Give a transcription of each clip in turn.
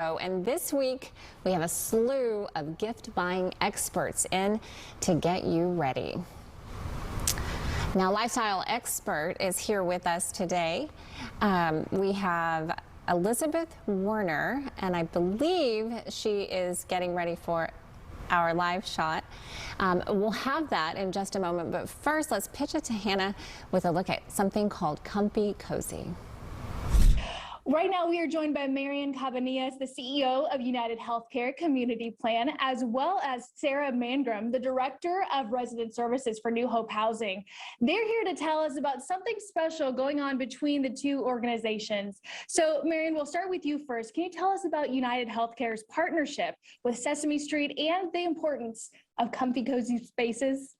And this week, we have a slew of gift buying experts in to get you ready. Now, Lifestyle Expert is here with us today. We have Elizabeth Werner, and I believe she is getting ready for our live shot. We'll have that in just a moment, but first, let's pitch it to Hannah with a look at something called Comfy Cozy. Right now, we are joined by Marian Cabanillas, the CEO of United Healthcare Community Plan, as well as Sarah Mangrum, the Director of Resident Services for New Hope Housing. They're here to tell us about something special going on between the two organizations. So, Marian, we'll start with you first. Can you tell us about United Healthcare's partnership with Sesame Street and the importance of comfy, cozy spaces?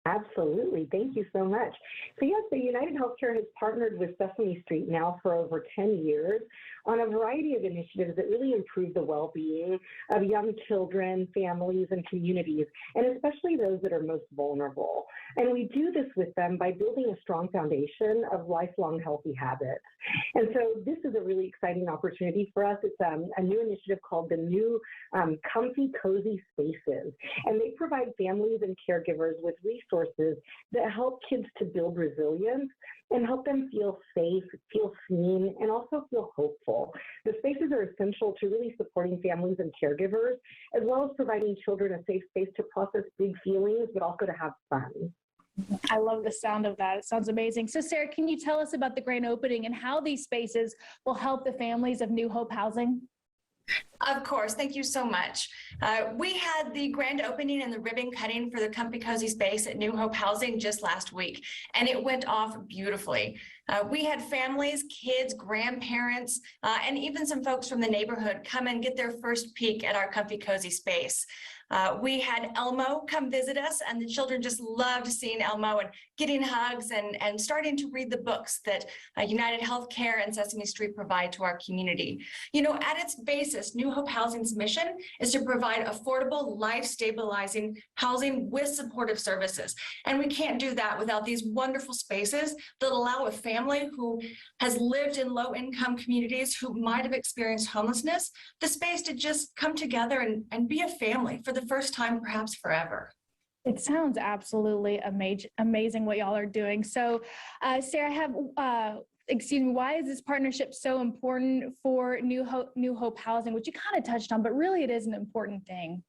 Absolutely. Thank you so much. So yes, the United Healthcare has partnered with Sesame Street now for over 10 years on a variety of initiatives that really improve the well-being of young children, families, and communities, and especially those that are most vulnerable. And we do this with them by building a strong foundation of lifelong healthy habits. And so this is a really exciting opportunity for us. It's a new initiative called the new Comfy Cozy Spaces. And they provide families and caregivers with resources that help kids to build resilience and help them feel safe, feel seen, and also feel hopeful. The spaces are essential to really supporting families and caregivers, as well as providing children a safe space to process big feelings, but also to have fun. I love the sound of that. It sounds amazing. So, Sarah, can you tell us about the grand opening and how these spaces will help the families of New Hope Housing? Of course. Thank you so much. We had the grand opening and the ribbon cutting for the Comfy Cozy Space at New Hope Housing just last week, and it went off beautifully. We had families, kids, grandparents, and even some folks from the neighborhood come and get their first peek at our Comfy Cozy Space. We had Elmo come visit us, and the children just loved seeing Elmo and getting hugs and starting to read the books that United Healthcare and Sesame Street provide to our community. You know, at its basis, New Hope Housing's mission is to provide affordable, life-stabilizing housing with supportive services. And we can't do that without these wonderful spaces that allow a family who has lived in low-income communities, who might have experienced homelessness, the space to just come together and be a family for the first time, perhaps forever. It sounds absolutely amazing what y'all are doing. So, Sarah, why is this partnership so important for New Hope Housing, which you kind of touched on, but really it is an important thing?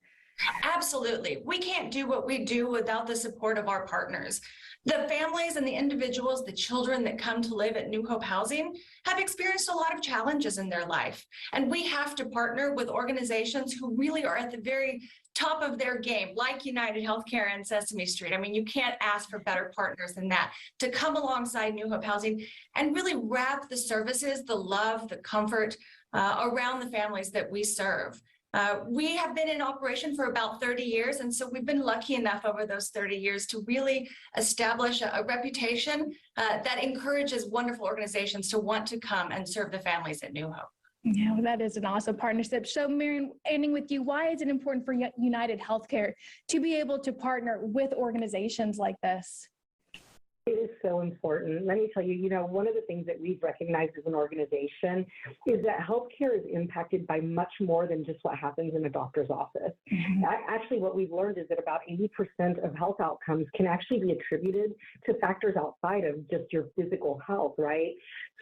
Absolutely. We can't do what we do without the support of our partners. The families and the individuals, the children that come to live at New Hope Housing have experienced a lot of challenges in their life. And we have to partner with organizations who really are at the very top of their game, like United Healthcare and Sesame Street. I mean, you can't ask for better partners than that, to come alongside New Hope Housing and really wrap the services, the love, the comfort around the families that we serve. We have been in operation for about 30 years, and so we've been lucky enough over those 30 years to really establish a reputation that encourages wonderful organizations to want to come and serve the families at New Hope. Yeah, well, that is an awesome partnership. So, Marian, ending with you, why is it important for United Healthcare to be able to partner with organizations like this? It is so important. Let me tell you, one of the things that we've recognized as an organization is that healthcare is impacted by much more than just what happens in a doctor's office. Mm-hmm. Actually, what we've learned is that about 80% of health outcomes can actually be attributed to factors outside of just your physical health, right?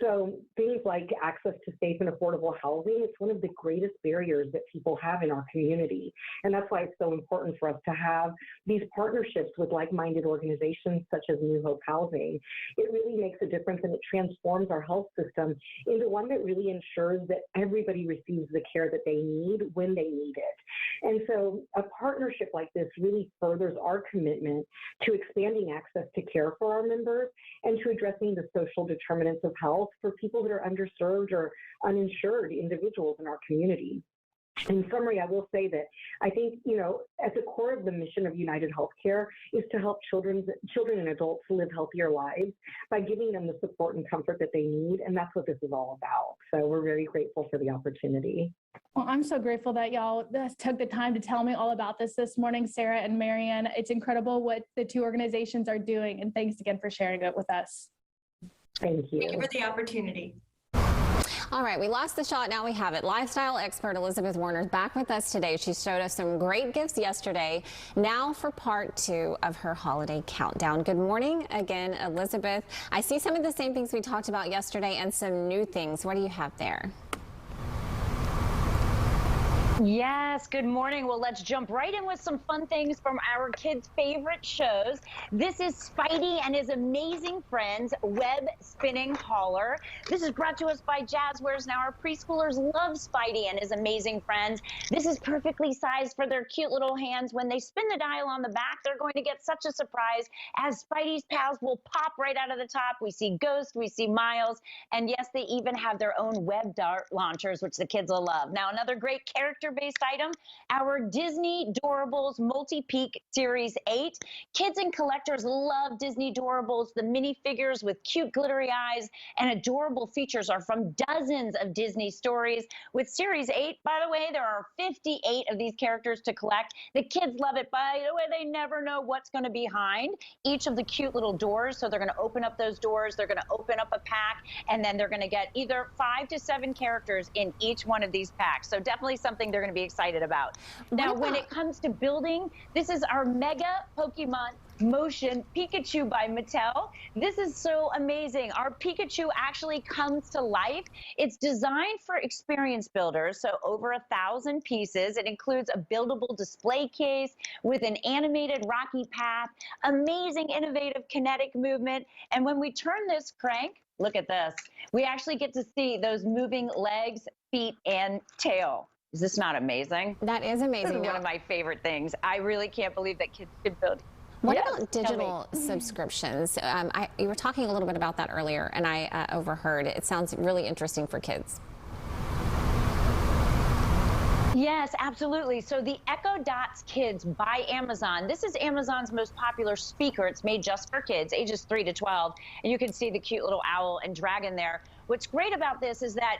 So things like access to safe and affordable housing, it's one of the greatest barriers that people have in our community. And that's why it's so important for us to have these partnerships with like-minded organizations such as New Hope Housing. It really makes a difference, and it transforms our health system into one that really ensures that everybody receives the care that they need when they need it. And so a partnership like this really furthers our commitment to expanding access to care for our members and to addressing the social determinants of health for people that are underserved or uninsured individuals in our community. In summary, I will say that I think, at the core of the mission of United Healthcare is to help children and adults live healthier lives by giving them the support and comfort that they need. And that's what this is all about. So we're very grateful for the opportunity. Well, I'm so grateful that y'all took the time to tell me all about this morning, Sarah and Marian. It's incredible what the two organizations are doing. And thanks again for sharing it with us. Thank you. Thank you for the opportunity. All right, we lost the shot, now we have it. Lifestyle expert Elizabeth Warner is back with us today. She showed us some great gifts yesterday. Now for part 2 of her holiday countdown. Good morning again, Elizabeth. I see some of the same things we talked about yesterday and some new things. What do you have there? Yes, good morning. Well, let's jump right in with some fun things from our kids' favorite shows. This is Spidey and his amazing friends web spinning hauler. This is brought to us by Jazzwares. Now, our preschoolers love Spidey and his amazing friends. This is perfectly sized for their cute little hands. When they spin the dial on the back, they're going to get such a surprise as Spidey's pals will pop right out of the top. We see Ghost, we see Miles, and yes, they even have their own web dart launchers, which the kids will love. Now, another great character-based item, our Disney Doorables Multi-Peak Series 8. Kids and collectors love Disney Doorables. The minifigures with cute glittery eyes and adorable features are from dozens of Disney stories. With Series 8, by the way, there are 58 of these characters to collect. The kids love it. By the way, they never know what's going to be behind each of the cute little doors. So they're going to open up those doors. They're going to open up a pack, and then they're going to get either 5 to 7 characters in each one of these packs. So definitely something they're going to be excited about. Now, when it comes to building, this is our Mega Pokemon Motion Pikachu by Mattel. This is so amazing. Our Pikachu actually comes to life. It's designed for experience builders, so over 1,000 pieces. It includes a buildable display case with an animated rocky path, amazing innovative kinetic movement. And when we turn this crank, look at this, we actually get to see those moving legs, feet, and tail. Is this not amazing? That is amazing. This is one of my favorite things. I really can't believe that kids can build. What Yes, about digital subscriptions? You were talking a little bit about that earlier, and I overheard. It sounds really interesting for kids. Yes, absolutely. So the Echo Dots Kids by Amazon. This is Amazon's most popular speaker. It's made just for kids, ages 3 to 12. And you can see the cute little owl and dragon there. What's great about this is that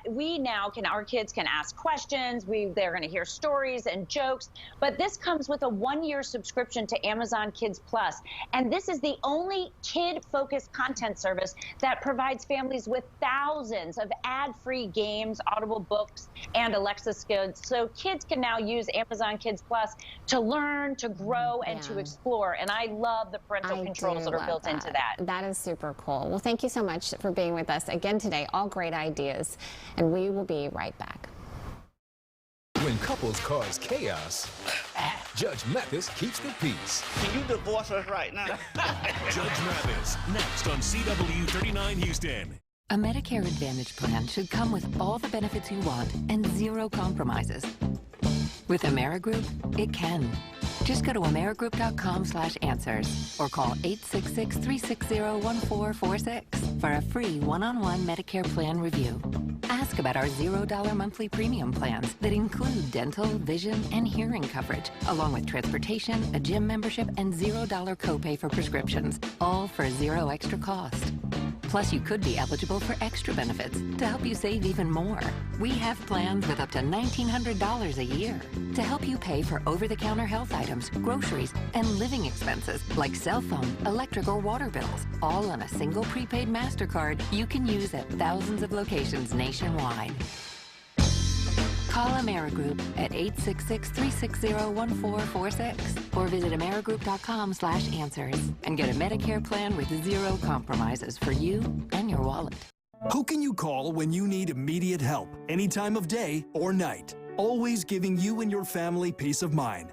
our kids can ask questions. They're going to hear stories and jokes. But this comes with a 1-year subscription to Amazon Kids Plus. And this is the only kid-focused content service that provides families with thousands of ad-free games, Audible books, and Alexa skills. So kids can now use Amazon Kids Plus to learn, to grow, and to explore. And I love the parental controls that are built into that. That is super cool. Well, thank you so much for being with us again today. All great ideas, and we will be right back. When couples cause chaos, Judge Mathis keeps the peace. Can you divorce us right now? Judge Mathis, next on CW 39 Houston. A Medicare Advantage plan should come with all the benefits you want and zero compromises. With Amerigroup, it can. Just go to amerigroup.com/answers or call 866-360-1446 for a free one-on-one Medicare plan review. Ask about our $0 monthly premium plans that include dental, vision, and hearing coverage, along with transportation, a gym membership, and $0 copay for prescriptions, all for zero extra cost. Plus, you could be eligible for extra benefits to help you save even more. We have plans with up to $1,900 a year to help you pay for over-the-counter health items, groceries, and living expenses like cell phone, electric, or water bills, all on a single prepaid MasterCard you can use at thousands of locations nationwide. Call Amerigroup at 866-360-1446 or visit amerigroup.com/answers and get a Medicare plan with zero compromises for you and your wallet. Who can you call when you need immediate help, any time of day or night? Always giving you and your family peace of mind.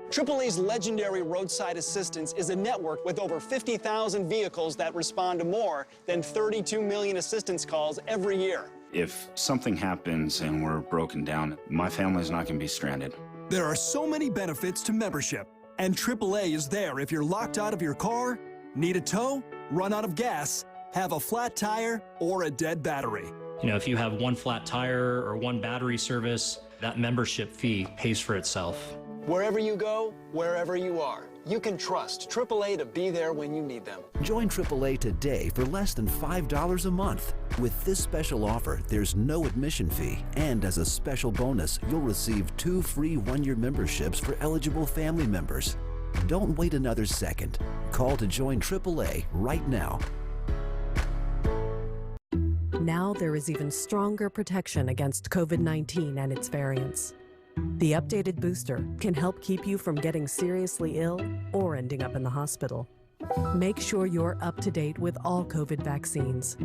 AAA's legendary roadside assistance is a network with over 50,000 vehicles that respond to more than 32 million assistance calls every year. If something happens and we're broken down, my family's not going to be stranded. There are so many benefits to membership, and AAA is there if you're locked out of your car, need a tow, run out of gas, have a flat tire, or a dead battery. You know, if you have one flat tire or one battery service, that membership fee pays for itself. Wherever you go, wherever you are, you can trust AAA to be there when you need them. Join AAA today for less than $5 a month. With this special offer, there's no admission fee, and as a special bonus, you'll receive 2 free 1-year memberships for eligible family members. Don't wait another second. Call to join AAA right now. Now there is even stronger protection against COVID-19 and its variants. The updated booster can help keep you from getting seriously ill or ending up in the hospital. Make sure you're up to date with all COVID vaccines.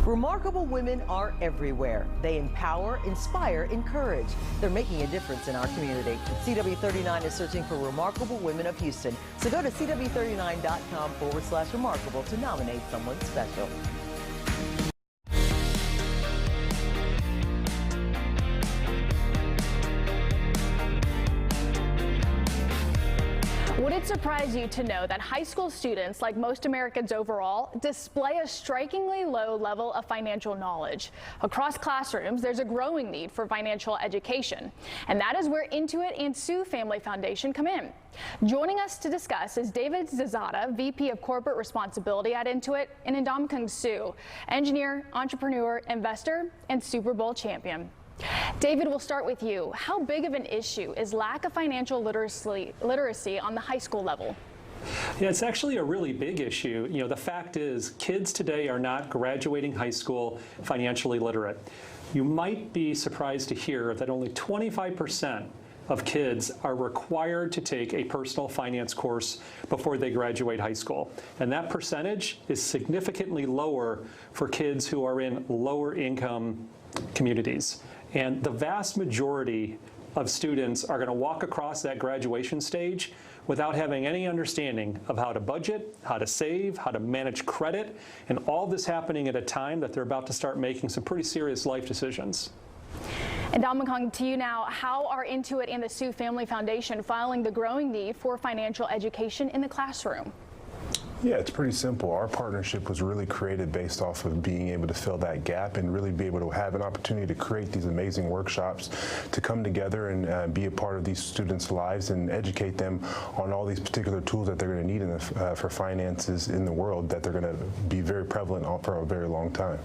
Remarkable women are everywhere. They empower, inspire, encourage. They're making a difference in our community. CW39 is searching for remarkable women of Houston. So go to CW39.com/remarkable to nominate someone special. Would it surprise you to know that high school students, like most Americans overall, display a strikingly low level of financial knowledge? Across classrooms, there's a growing need for financial education, and that is where Intuit and Sue Family Foundation come in. Joining us to discuss is David Zazada, VP of Corporate Responsibility at Intuit, and Ndamukong Suh, engineer, entrepreneur, investor, and Super Bowl champion. David, we'll start with you. How big of an issue is lack of financial literacy on the high school level? Yeah, it's actually a really big issue. You know, the fact is kids today are not graduating high school financially literate. You might be surprised to hear that only 25% of kids are required to take a personal finance course before they graduate high school. And that percentage is significantly lower for kids who are in lower income communities. And the vast majority of students are going to walk across that graduation stage without having any understanding of how to budget, how to save, how to manage credit, and all this happening at a time that they're about to start making some pretty serious life decisions. And Ndamukong, to you now, how are Intuit and the Sue Family Foundation filing the growing need for financial education in the classroom? Yeah, it's pretty simple. Our partnership was really created based off of being able to fill that gap and really be able to have an opportunity to create these amazing workshops to come together and be a part of these students' lives and educate them on all these particular tools that they're going to need for finances in the world that they're going to be very prevalent for a very long time.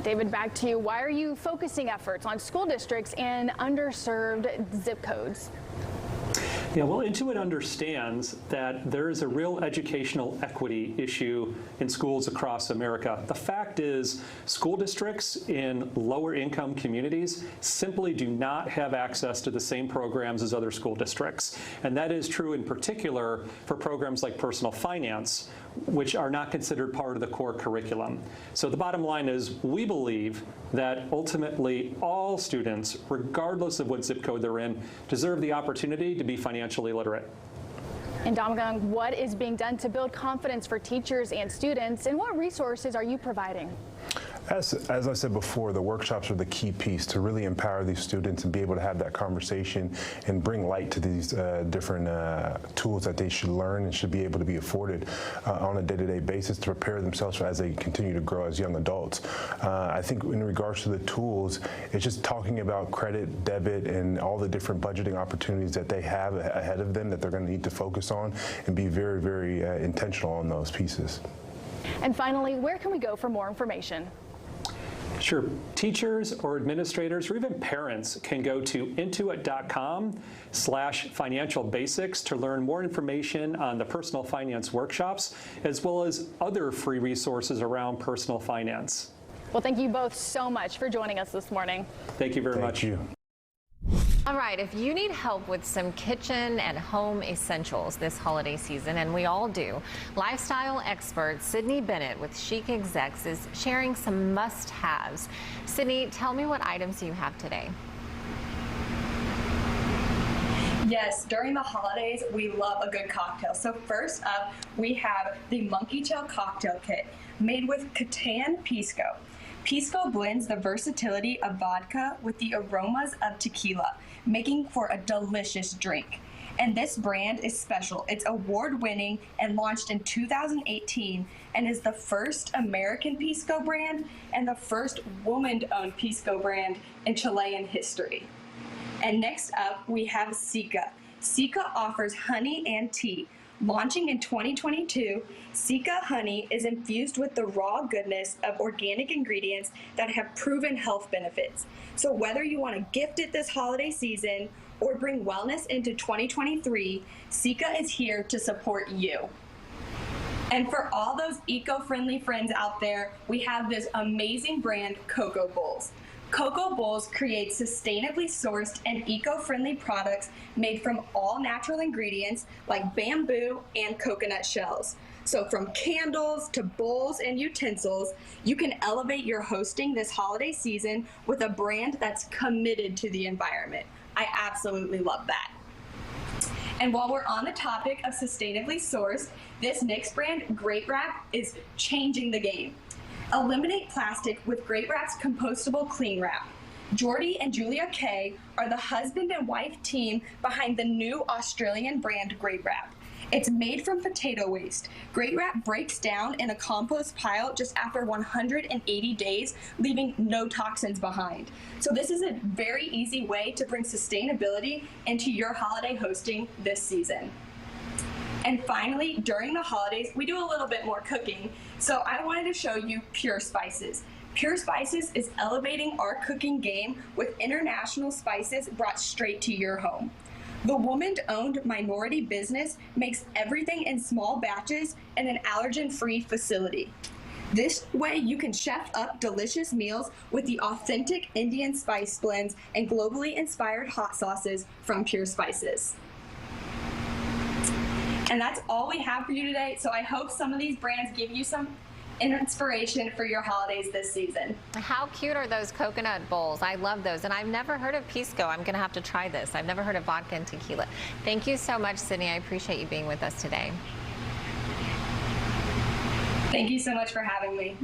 David, back to you. Why are you focusing efforts on school districts in underserved zip codes? Yeah, well, Intuit understands that there is a real educational equity issue in schools across America. The fact is, school districts in lower income communities simply do not have access to the same programs as other school districts. And that is true in particular for programs like personal finance, which are not considered part of the core curriculum. So the bottom line is, we believe that ultimately all students, regardless of what zip code they're in, deserve the opportunity to be financially literate. And Ndamukong, what is being done to build confidence for teachers and students, and what resources are you providing? As I said before, the workshops are the key piece to really empower these students and be able to have that conversation and bring light to these different tools that they should learn and should be able to be afforded on a day-to-day basis to prepare themselves as they continue to grow as young adults. I think in regards to the tools, it's just talking about credit, debit, and all the different budgeting opportunities that they have ahead of them that they're going to need to focus on and be very, very intentional on those pieces. And finally, where can we go for more information? Sure. Teachers or administrators or even parents can go to intuit.com/financial basics to learn more information on the personal finance workshops, as well as other free resources around personal finance. Well, thank you both so much for joining us this morning. Thank you very much. Thank you. All right, if you need help with some kitchen and home essentials this holiday season, and we all do, lifestyle expert Sydney Bennett with Chic Execs is sharing some must-haves. Sydney, tell me what items you have today. Yes, during the holidays, we love a good cocktail. So first up, we have the Monkey Tail Cocktail Kit made with Catan Pisco. Pisco blends the versatility of vodka with the aromas of tequila, making for a delicious drink. And this brand is special. It's award-winning and launched in 2018 and is the first American Pisco brand and the first woman-owned Pisco brand in Chilean history. And next up, we have Sika. Sika offers honey and tea. Launching in 2022, Sika honey is infused with the raw goodness of organic ingredients that have proven health benefits. So whether you want to gift it this holiday season or bring wellness into 2023, Sika is here to support you. And for all those eco-friendly friends out there, we have this amazing brand, Cocoa Bowls. Cocoa Bowls creates sustainably sourced and eco-friendly products made from all natural ingredients like bamboo and coconut shells. So from candles to bowls and utensils, you can elevate your hosting this holiday season with a brand that's committed to the environment. I absolutely love that. And while we're on the topic of sustainably sourced, this NYX brand, Great Wrap, is changing the game. Eliminate plastic with Great Wrap's compostable cling wrap. Jordy and Julia Kay are the husband and wife team behind the new Australian brand Great Wrap. It's made from potato waste. Great Wrap breaks down in a compost pile just after 180 days, leaving no toxins behind. So this is a very easy way to bring sustainability into your holiday hosting this season. And finally, during the holidays, we do a little bit more cooking. So I wanted to show you Pure Spices. Pure Spices is elevating our cooking game with international spices brought straight to your home. The woman-owned minority business makes everything in small batches in an allergen-free facility. This way you can chef up delicious meals with the authentic Indian spice blends and globally inspired hot sauces from Pure Spices. And that's all we have for you today. So I hope some of these brands give you some inspiration for your holidays this season. How cute are those coconut bowls? I love those. And I've never heard of Pisco. I'm going to have to try this. I've never heard of vodka and tequila. Thank you so much, Sydney. I appreciate you being with us today. Thank you so much for having me.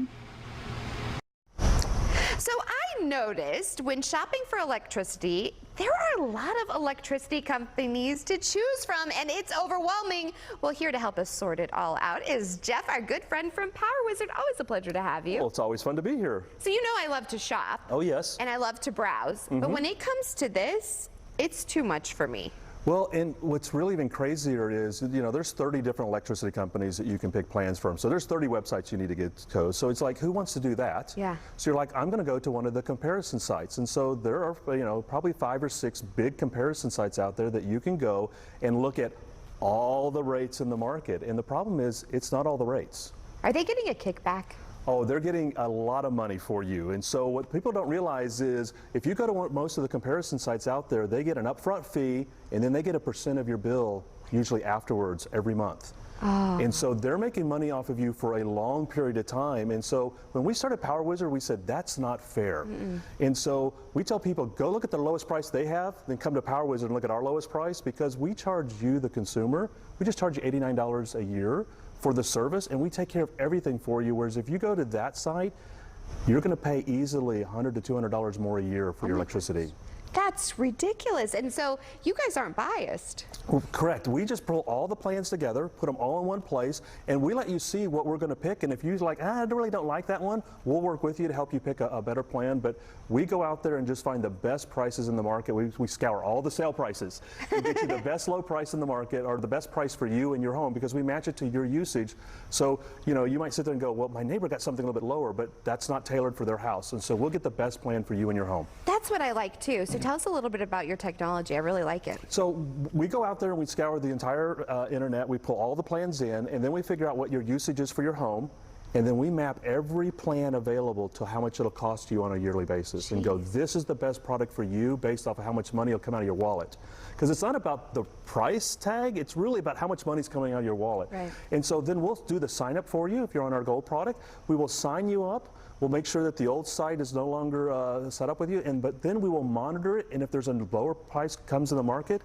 So I noticed when shopping for electricity, there are a lot of electricity companies to choose from, and it's overwhelming. Well, here to help us sort it all out is Jeff, our good friend from Power Wizard. Always a pleasure to have you. Well, it's always fun to be here. So you know I love to shop. Oh, yes. And I love to browse. But when it comes to this, it's too much for me. Well, and what's really even crazier is, you know, there's 30 different electricity companies that you can pick plans from. So there's 30 websites you need to get to. So it's like, who wants to do that? Yeah. So you're like, I'm going to go to one of the comparison sites. And so there are, you know, probably 5 or 6 big comparison sites out there that you can go and look at all the rates in the market. And the problem is, it's not all the rates. Are they getting a kickback? Oh, they're getting a lot of money for you. And so what people don't realize is if you go to most of the comparison sites out there, they get an upfront fee and then they get a % of your bill usually afterwards every month. Oh. And so they're making money off of you for a long period of time. And so when we started Power Wizard, we said that's not fair. And so we tell people, go look at the lowest price they have, then come to Power Wizard and look at our lowest price, because we charge you, the consumer, we just charge you $89 a year for the service, and we take care of everything for you. Whereas if you go to that site, you're going to pay easily $100 to $200 more a year for your electricity. That's ridiculous. And so you guys aren't biased. Well, correct. We just pull all the plans together, put them all in one place, and we let you see what we're going to pick. And if you're like, I really don't like that one, we'll work with you to help you pick a better plan. But we go out there and just find the best prices in the market. We scour all the sale prices and get you the best low price in the market, or the best price for you and your home, because we match it to your usage. So, you know, you might sit there and go, well, my neighbor got something a little bit lower, but that's not tailored for their house. And so we'll get the best plan for you and your home. That's what I like too. So tell us a little bit about your technology. I really like it. So we go out there and we scour the entire internet. We pull all the plans in, and then we figure out what your usage is for your home. And then we map every plan available to how much it'll cost you on a yearly basis. And go, this is the best product for you based off of how much money will come out of your wallet. Because it's not about the price tag, it's really about how much money's coming out of your wallet. Right. And so then we'll do the sign up for you if you're on our gold product. We will sign you up. We'll make sure that the old site is no longer set up with you, but then we will monitor it, and if there's a lower price comes in the market,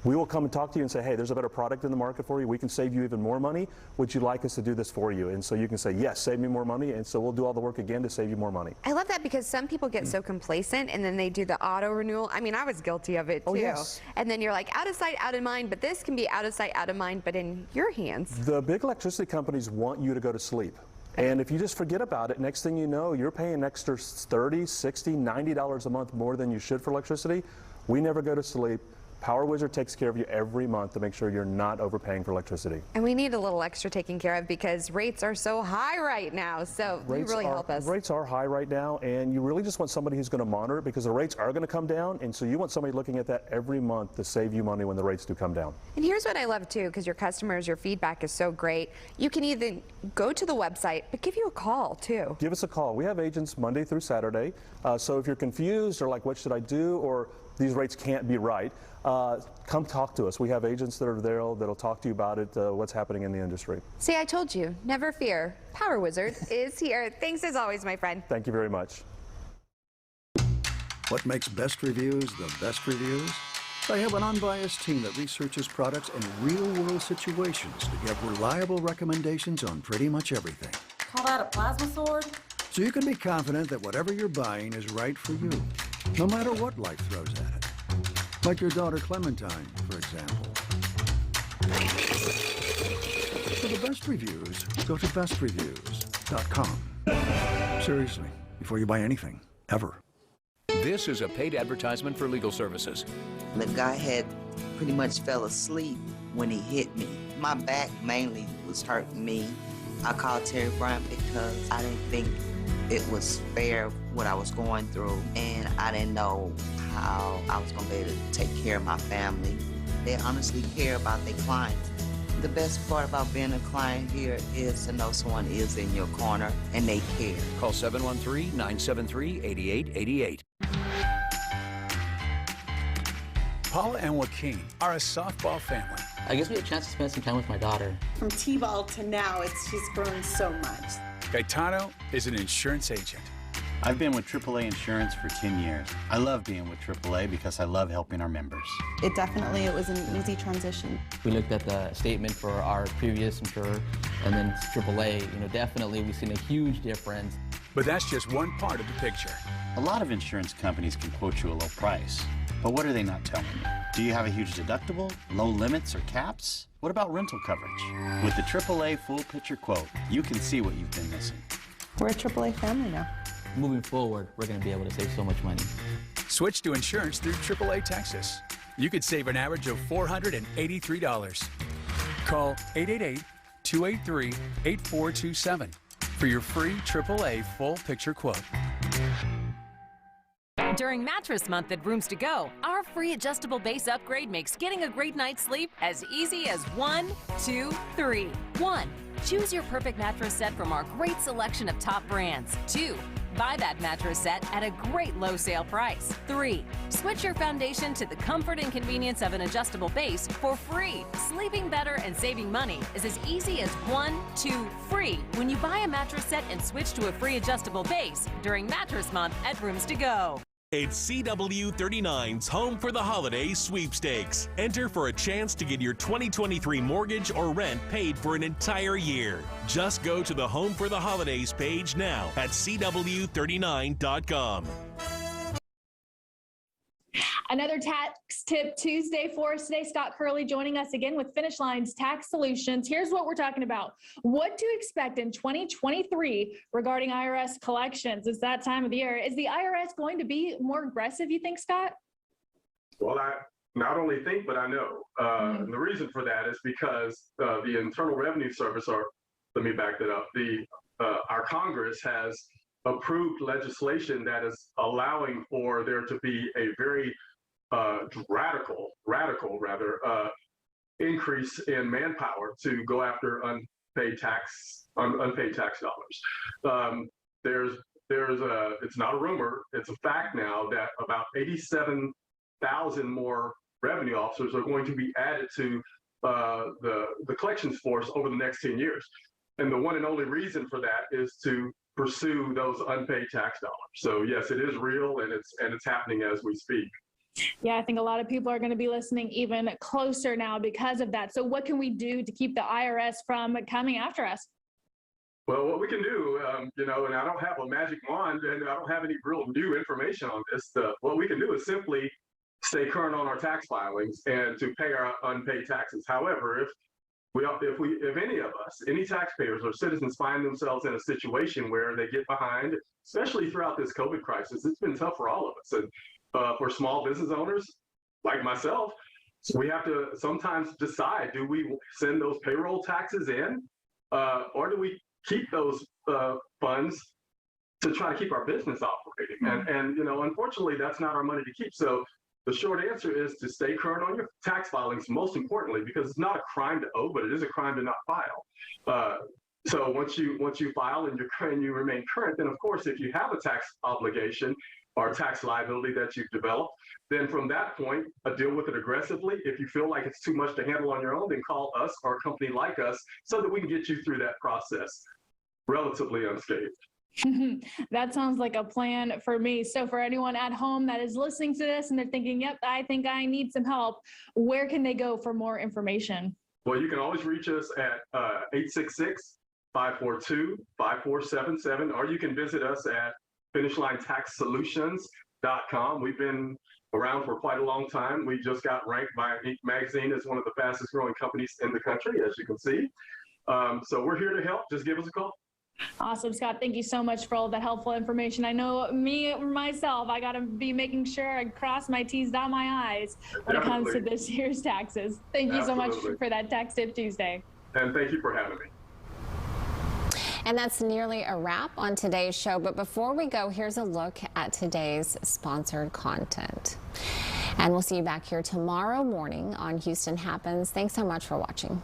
we will come and talk to you and say, hey, there's a better product in the market for you. We can save you even more money. Would you like us to do this for you? And so you can say, yes, save me more money, and so we'll do all the work again to save you more money. I love that, because some people get so complacent and then they do the auto renewal. I mean, I was guilty of it too. Oh, yes. And then you're like, out of sight, out of mind, but this can be out of sight, out of mind, but in your hands. The big electricity companies want you to go to sleep. And if you just forget about it, next thing you know, you're paying an extra $30, $60, $90 a month more than you should for electricity. We never go to sleep. Power Wizard takes care of you every month to make sure you're not overpaying for electricity. And we need a little extra taken care of because rates are so high right now. So you really help us. Rates are high right now, and you really just want somebody who's going to monitor it because the rates are going to come down, and so you want somebody looking at that every month to save you money when the rates do come down. And here's what I love too, because your customers, your feedback is so great. You can either go to the website, but give you a call too. Give us a call. We have agents Monday through Saturday, so if you're confused or like, what should I do, or these rates can't be right, come talk to us. We have agents that are there that'll talk to you about it, what's happening in the industry. See, I told you, never fear. Power Wizard is here. Thanks as always, my friend. Thank you very much. What makes best reviews the best reviews? They have an unbiased team that researches products in real-world situations to give reliable recommendations on pretty much everything. Call that a plasma sword? So you can be confident that whatever you're buying is right for you, no matter what life throws at it. Like your daughter Clementine, for example. For the best reviews, go to bestreviews.com. Seriously, before you buy anything, ever. This is a paid advertisement for legal services. The guy had pretty much fell asleep when he hit me. My back mainly was hurting me. I called Terry Bryant because I didn't think it was fair what I was going through, and I didn't know how I was going to be able to take care of my family. They honestly care about their clients. The best part about being a client here is to know someone is in your corner and they care. Call 713-973-8888. Paula and Joaquin are a softball family. I guess we had a chance to spend some time with my daughter. From T-ball to now, she's grown so much. Gaetano is an insurance agent. I've been with AAA Insurance for 10 years. I love being with AAA because I love helping our members. It was an easy transition. We looked at the statement for our previous insurer and then AAA. Definitely we've seen a huge difference. But that's just one part of the picture. A lot of insurance companies can quote you a low price. But what are they not telling you? Do you have a huge deductible, low limits, or caps? What about rental coverage? With the AAA full picture quote, you can see what you've been missing. We're a AAA family now. Moving forward, we're going to be able to save so much money. Switch to insurance through AAA Texas. You could save an average of $483. Call 888-283-8427 for your free AAA full picture quote. During Mattress Month at Rooms To Go, our free adjustable base upgrade makes getting a great night's sleep as easy as 1, 2, 3. 1. Choose your perfect mattress set from our great selection of top brands. 2. Buy that mattress set at a great low sale price. 3. Switch your foundation to the comfort and convenience of an adjustable base for free. Sleeping better and saving money is as easy as 1, 2, free when you buy a mattress set and switch to a free adjustable base during Mattress Month at Rooms To Go. It's CW39's Home for the Holiday sweepstakes. Enter for a chance to get your 2023 mortgage or rent paid for an entire year. Just go to the Home for the Holidays page now at CW39.com. Another Tax Tip Tuesday for us today. Scott Curley joining us again with Finish Line's Tax Solutions. Here's what we're talking about. What to expect in 2023 regarding IRS collections. It's that time of the year. Is the IRS going to be more aggressive, you think, Scott? Well, I not only think, but I know. And the reason for that is because the Internal Revenue Service, or let me back that up, our Congress has approved legislation that is allowing for there to be a very radical increase in manpower to go after unpaid tax dollars. It's not a rumor, it's a fact now that about 87,000 more revenue officers are going to be added to the collections force over the next 10 years. And the one and only reason for that is to pursue those unpaid tax dollars. So yes, it is real, and it's happening as we speak. Yeah, I think a lot of people are going to be listening even closer now because of that. So what can we do to keep the IRS from coming after us? Well, what we can do, and I don't have a magic wand, and I don't have any real new information on this. What we can do is simply stay current on our tax filings and to pay our unpaid taxes. However, if any of us, any taxpayers or citizens find themselves in a situation where they get behind, especially throughout this COVID crisis, it's been tough for all of us. And for small business owners, like myself, we have to sometimes decide, do we send those payroll taxes in or do we keep those funds to try to keep our business operating? And unfortunately, that's not our money to keep. So the short answer is to stay current on your tax filings, most importantly, because it's not a crime to owe, but it is a crime to not file. So once you file and you remain current, then of course, if you have a tax obligation or tax liability that you've developed, then from that point, deal with it aggressively. If you feel like it's too much to handle on your own, then call us or a company like us so that we can get you through that process relatively unscathed. That sounds like a plan for me. So for anyone at home that is listening to this and they're thinking, yep, I think I need some help, where can they go for more information? Well, you can always reach us at 866-542-5477, or you can visit us at finishlinetaxsolutions.com. We've been around for quite a long time. We just got ranked by Inc. magazine as one of the fastest growing companies in the country, as you can see. So we're here to help. Just give us a call. Awesome, Scott. Thank you so much for all that helpful information. I know myself, I got to be making sure I cross my T's, dot my I's when it comes to this year's taxes. Thank you so much for that Tax Tip Tuesday. And thank you for having me. And that's nearly a wrap on today's show. But before we go, here's a look at today's sponsored content. And we'll see you back here tomorrow morning on Houston Happens. Thanks so much for watching.